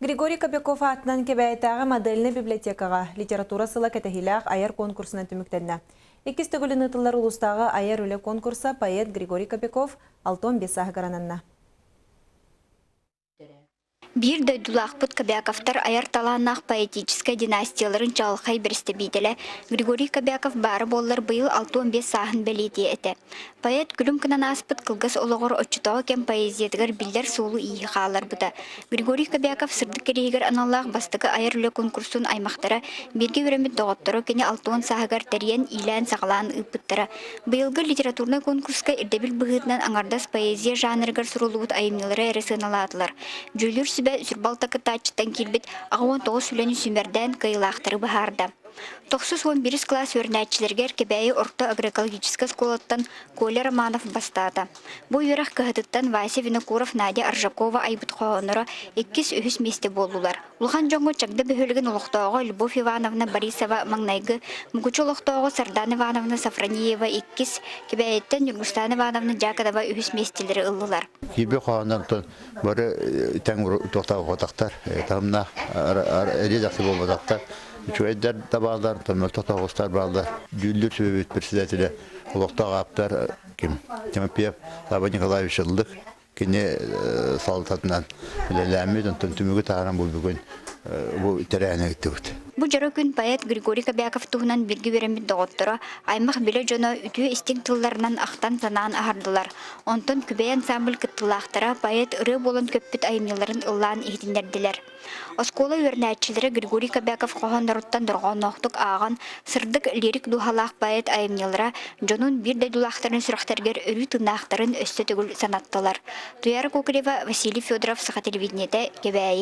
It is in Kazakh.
Григорий Кобяков атынан кебәйтағы модельны библиотекаға литература сыла кәтәхиләқ аяр конкурсына түміктенді. Екіз түгілін ұтылар ұлыстағы аяр үлі конкурса поэт Григорий Кобяков 6-15 сағырананна. Бир дойдулақпыт Кобяковтар аяр таланақ поэтическая династияларын жалқай бірісті бейділі. Григорий Кобяков бары боллар бұйыл 6-15 сағын бәлеті әті. Поэт күлім кынан аспыт қылғыз олығыр отчытауы кен поэзиятығыр білдер солу ии қалар бұда. Григорий Кобяков сырды керегер аналақ бастығы аяр үлі конкурсын аймақтары берге өремет доғыттыры кені 6-10 сағығар тәрген илән сағылан ұпыттыры. Бұйылғы литературный конкурска ирдебіл бұғытынан аңардас поэзия жанрығыр сұрулуғыт айымнылары әрісіналатылар. Жүлір сүрбалтакы тачтан килбит ағуан тоғы сүләні сүмерден кайылақтары бұхарды. 9-11 класс өрнәтчілергер кебәйі орта агроэкологический сколаттан Коля Романов бастады. Бұл үйрақ кығытыттан Вася Винокуров, Надя Аржакова айбыт қоғыныры 2-3 месте болулар. Улған жоңғы чагда бөхілген ұлықтауғы Любовь Ивановна Борисова Маңнайғы, мүгічі ұлықтауғы Сардан Ивановна Сафраниева 2, кебәйеттен Югустан Ивановна Жакадова 3 местелері ұлылар. Кебе қоғындан бары тәң тоқтауы қотақтар, тамына редаксы болмадақтар. Чуайдар табалдар, томнолта тоғыстар балдар. Дүлдір сөбет председателі Улықтағы аптар кем? Тимопиев Саба Николаевич жылдық. Кене салытатынан ләмеден түмігі тағаран бұл бүгін бұл тәрәне кетті өт. Бұл жары күн поэт Григорий Кобяков туғынан бірге беремет доғыттыры, аймақ білі жоны үтіе істен тылларынан ақтан санаан ағардылар. Онтын күбей ансамбль кыттылақтыра поэт ұры болын көппіт айымныларын ұллан ехтіндерділер. Оскола өрнәтчілері Григорий Кобяков қоғандаруттан дұрған оқтық ағын сырдық лирик дұхалақ поэт айымнылыра жонун бірді дұлақтарын сұрақтаргер үрі тынақтарын өсті түгіл санаттылар. Туяр Кокрева, Василий Федоров, Саха телевидениеде, Кебәйі.